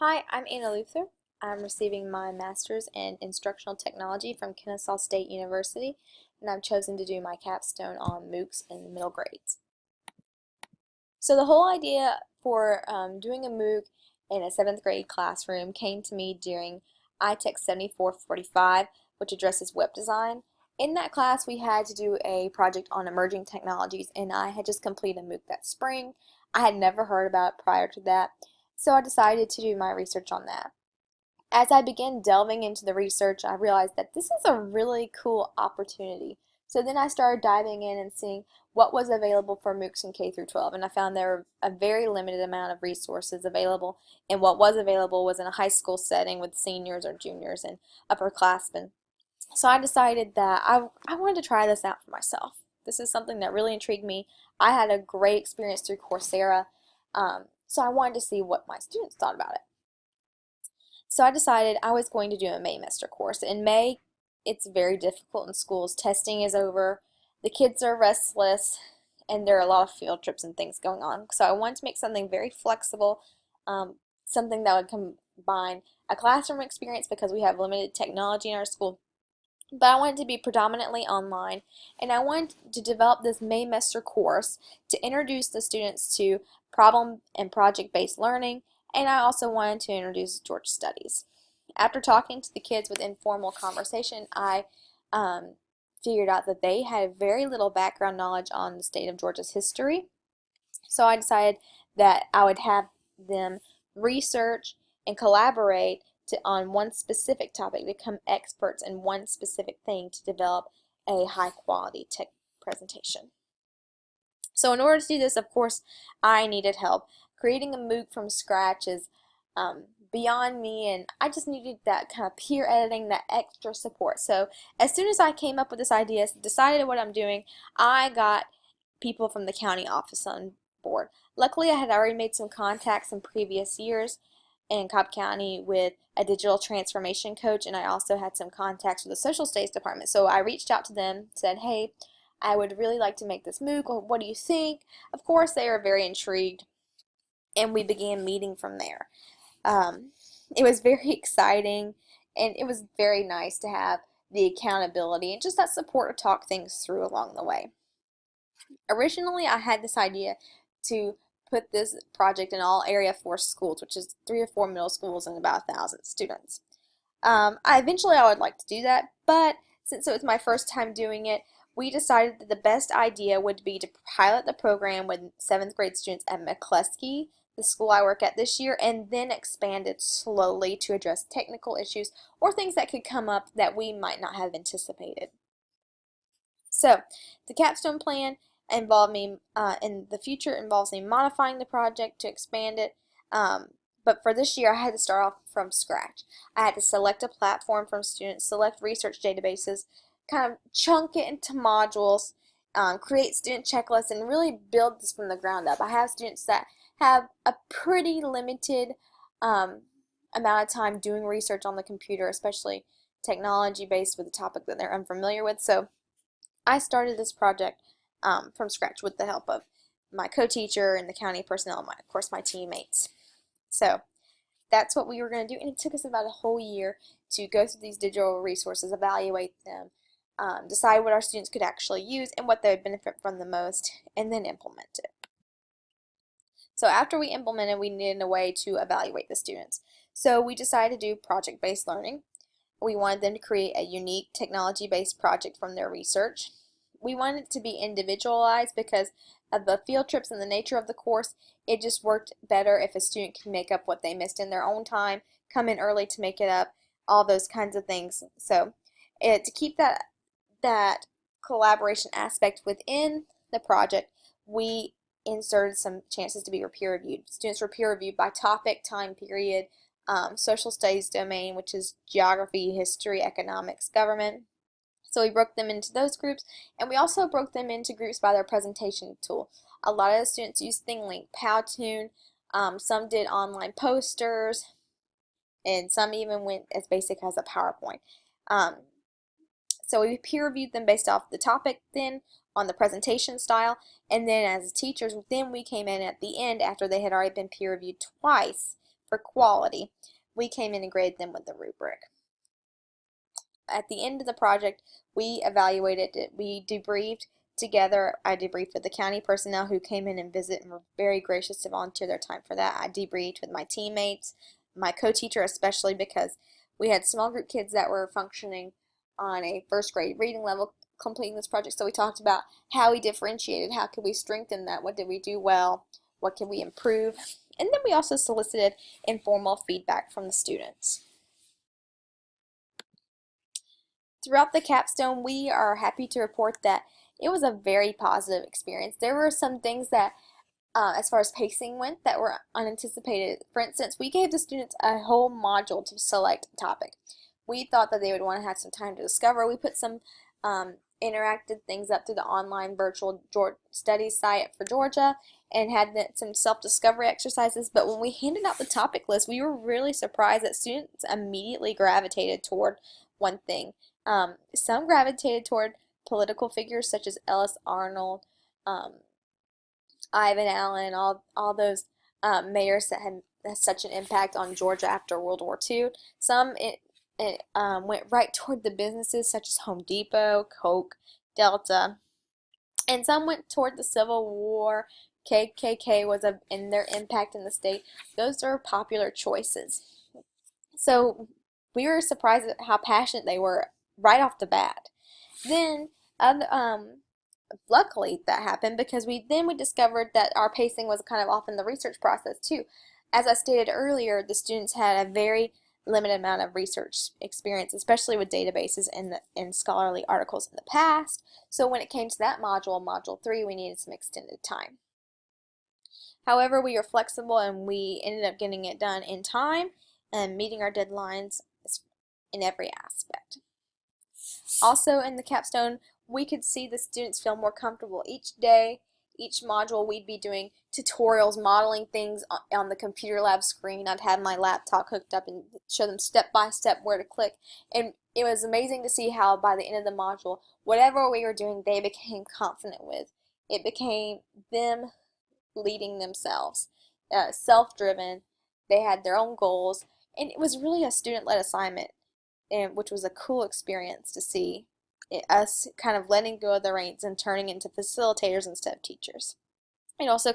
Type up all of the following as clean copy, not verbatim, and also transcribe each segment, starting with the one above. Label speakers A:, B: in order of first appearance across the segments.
A: Hi, I'm Anna Luther. I'm receiving my master's in instructional technology from Kennesaw State University, and I've chosen to do my capstone on MOOCs in the middle grades. So the whole idea for doing a MOOC in a 7th grade classroom came to me during iTech 7445, which addresses web design. In that class, we had to do a project on emerging technologies, and I had just completed a MOOC that spring. I had never heard about it prior to that, so I decided to do my research on that. As I began delving into the research, I realized that this is a really cool opportunity. So then I started diving in and seeing what was available for MOOCs in K through 12, and I found there were a very limited amount of resources available, and what was available was in a high school setting with seniors or juniors and upperclassmen. So I decided that I wanted to try this out for myself. This is something that really intrigued me. I had a great experience through Coursera, so I wanted to see what my students thought about it. So I decided I was going to do a Maymester course. In May, it's very difficult in schools. Testing is over, the kids are restless, and there are a lot of field trips and things going on. So I wanted to make something very flexible, something that would combine a classroom experience because we have limited technology in our school, but I wanted to be predominantly online, and I wanted to develop this Maymester course to introduce the students to problem and project-based learning, and I also wanted to introduce Georgia Studies. After talking to the kids with informal conversation, I figured out that they had very little background knowledge on the state of Georgia's history, so I decided that I would have them research and collaborate on one specific topic, become experts in one specific thing to develop a high quality tech presentation. So in order to do this, of course, I needed help. Creating a MOOC from scratch is beyond me, and I just needed that kind of peer editing, that extra support. So as soon as I came up with this idea, decided what I'm doing, I got people from the county office on board. Luckily, I had already made some contacts in previous years in Cobb County with a digital transformation coach, and I also had some contacts with the social studies department. So I reached out to them, said, hey, I would really like to make this MOOC. What do you think? Of course, they are very intrigued, and we began meeting from there. It was very exciting, and it was very nice to have the accountability and just that support to talk things through along the way. Originally, I had this idea to put this project in all Area 4 schools, which is 3 or 4 middle schools and about 1,000 students. Eventually I would like to do that, but since it was my first time doing it, we decided that the best idea would be to pilot the program with 7th grade students at McCleskey, the school I work at this year, and then expand it slowly to address technical issues or things that could come up that we might not have anticipated. So, the capstone plan involved me, in the future involves me modifying the project to expand it, but for this year I had to start off from scratch. I had to select a platform from students, select research databases, kind of chunk it into modules, create student checklists, and really build this from the ground up. I have students that have a pretty limited amount of time doing research on the computer, especially technology based with a topic that they're unfamiliar with. So I started this project from scratch with the help of my co-teacher and the county personnel, and of course my teammates. So that's what we were going to do, and it took us about a whole year to go through these digital resources, evaluate them, decide what our students could actually use and what they would benefit from the most, and then implement it. So after we implemented, we needed a way to evaluate the students. So we decided to do project-based learning. We wanted them to create a unique technology-based project from their research. We wanted it to be individualized because of the field trips and the nature of the course. It just worked better if a student could make up what they missed in their own time, come in early to make it up, all those kinds of things. So to keep that collaboration aspect within the project, we inserted some chances to be peer reviewed. Students were peer reviewed by topic, time period, social studies domain, which is geography, history, economics, government. So we broke them into those groups, and we also broke them into groups by their presentation tool. A lot of the students used ThingLink, Powtoon, some did online posters, and some even went as basic as a PowerPoint. So we peer reviewed them based off the topic, then on the presentation style, and then as teachers, then we came in at the end after they had already been peer reviewed twice for quality, we came in and graded them with the rubric. At the end of the project, we evaluated it. We debriefed together. I debriefed with the county personnel who came in and visited and were very gracious to volunteer their time for that. I debriefed with my teammates, my co-teacher especially, because we had small group kids that were functioning on a first grade reading level completing this project. So we talked about how we differentiated, how could we strengthen that, what did we do well, what can we improve, and then we also solicited informal feedback from the students. Throughout the capstone, we are happy to report that it was a very positive experience. There were some things that, as far as pacing went, that were unanticipated. For instance, we gave the students a whole module to select a topic. We thought that they would want to have some time to discover. We put some interactive things up through the online virtual studies site for Georgia and had some self-discovery exercises. But when we handed out the topic list, we were really surprised that students immediately gravitated toward one thing. Some gravitated toward political figures such as Ellis Arnold, Ivan Allen, all those mayors that had such an impact on Georgia after World War II. Some went right toward the businesses such as Home Depot, Coke, Delta, and some went toward the Civil War. KKK was in their impact in the state. Those are popular choices. So we were surprised at how passionate they were right off the bat. Then, luckily that happened because we discovered that our pacing was kind of off in the research process too. As I stated earlier, the students had a very limited amount of research experience, especially with databases and scholarly articles in the past. So when it came to that module, Module 3, we needed some extended time. However, we were flexible and we ended up getting it done in time and meeting our deadlines in every aspect. Also in the capstone, we could see the students feel more comfortable each day. Each module we'd be doing tutorials, modeling things on the computer lab screen. I'd have my laptop hooked up and show them step by step where to click. And it was amazing to see how by the end of the module, whatever we were doing, they became confident with. It became them leading themselves, self-driven. They had their own goals, and it was really a student-led assignment, which was a cool experience to see us kind of letting go of the reins and turning into facilitators instead of teachers. It also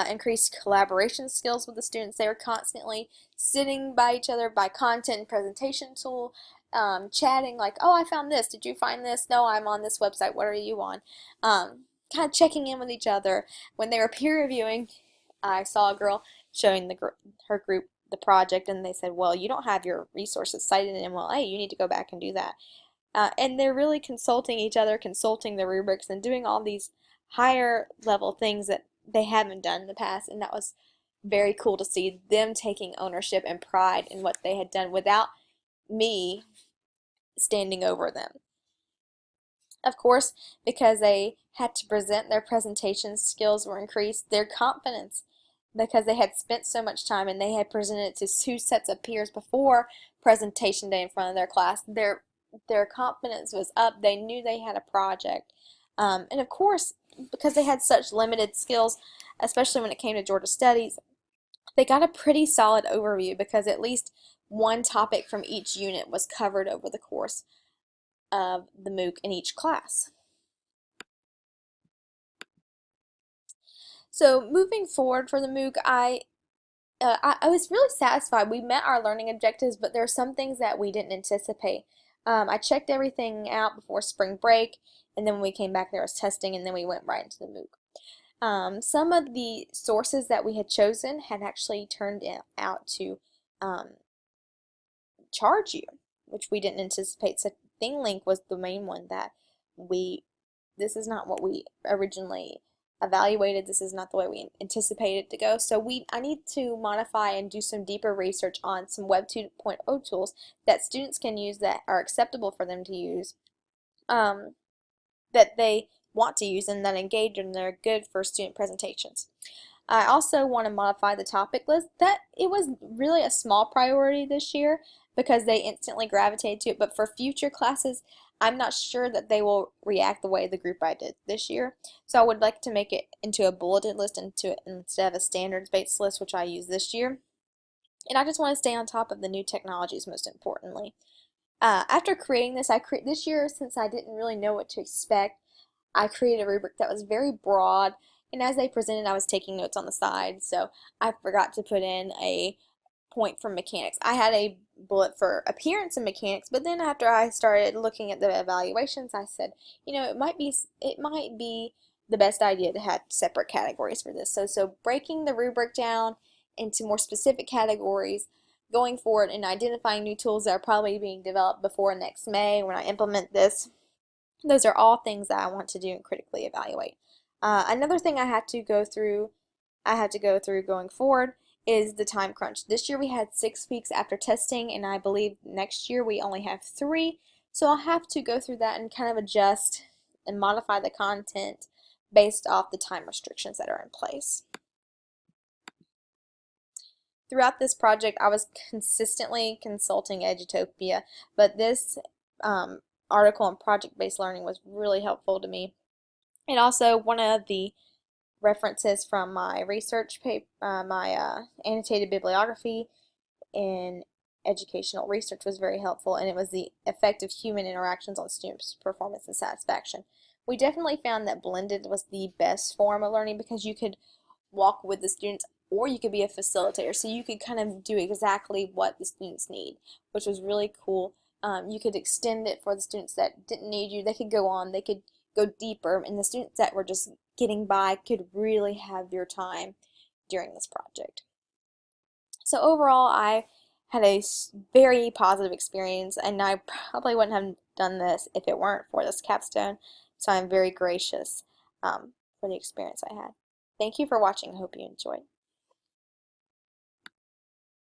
A: increased collaboration skills with the students. They were constantly sitting by each other by content and presentation tool, chatting like, oh, I found this. Did you find this? No, I'm on this website. What are you on? Kind of checking in with each other. When they were peer reviewing, I saw a girl showing her group the project, and they said, well, you don't have your resources cited in MLA. You need to go back and do that. And they're really consulting each other, consulting the rubrics, and doing all these higher level things that they haven't done in the past. And that was very cool to see them taking ownership and pride in what they had done without me standing over them. Of course, because they had to present, their presentation skills were increased, their confidence, because they had spent so much time and they had presented to 2 sets of peers before presentation day in front of their class, their confidence was up. They knew they had a project. And of course, because they had such limited skills, especially when it came to Georgia Studies, they got a pretty solid overview because at least one topic from each unit was covered over the course of the MOOC in each class. So moving forward for the MOOC, I was really satisfied. We met our learning objectives, but there are some things that we didn't anticipate. I checked everything out before spring break, and then when we came back there was testing, and then we went right into the MOOC. Some of the sources that we had chosen had actually turned out to charge you, which we didn't anticipate. So ThingLink was the main one that this is not what we originally evaluated. This is not the way we anticipated to go. So I need to modify and do some deeper research on some Web 2.0 tools that students can use that are acceptable for them to use, that they want to use and that engage and they're good for student presentations. I also want to modify the topic list. That it was really a small priority this year because they instantly gravitated to it, but for future classes, I'm not sure that they will react the way the group I did this year. So I would like to make it into a bulleted list instead of a standards-based list, which I used this year. And I just want to stay on top of the new technologies most importantly. After creating this, this year, since I didn't really know what to expect, I created a rubric that was very broad, and as they presented, I was taking notes on the side, so I forgot to put in a point for mechanics. I had a bullet for appearance and mechanics, but then after I started looking at the evaluations, I said, you know, it might be the best idea to have separate categories for this. So breaking the rubric down into more specific categories, going forward and identifying new tools that are probably being developed before next May when I implement this. Those are all things that I want to do and critically evaluate. Another thing I had to go through going forward is the time crunch. This year we had 6 weeks after testing, and I believe next year we only have 3. So I'll have to go through that and kind of adjust and modify the content based off the time restrictions that are in place. Throughout this project, I was consistently consulting Edutopia, but this article on project-based learning was really helpful to me. And also, one of the references from my research paper, my annotated bibliography in educational research was very helpful, and it was the effect of human interactions on students' performance and satisfaction. We definitely found that blended was the best form of learning because you could walk with the students or you could be a facilitator, so you could kind of do exactly what the students need, which was really cool. You could extend it for the students that didn't need you. They could go on, they could go deeper, and the students that were just getting by could really have your time during this project. So overall, I had a very positive experience, and I probably wouldn't have done this if it weren't for this capstone, so I'm very gracious for the experience I had. Thank you for watching. I hope you enjoyed.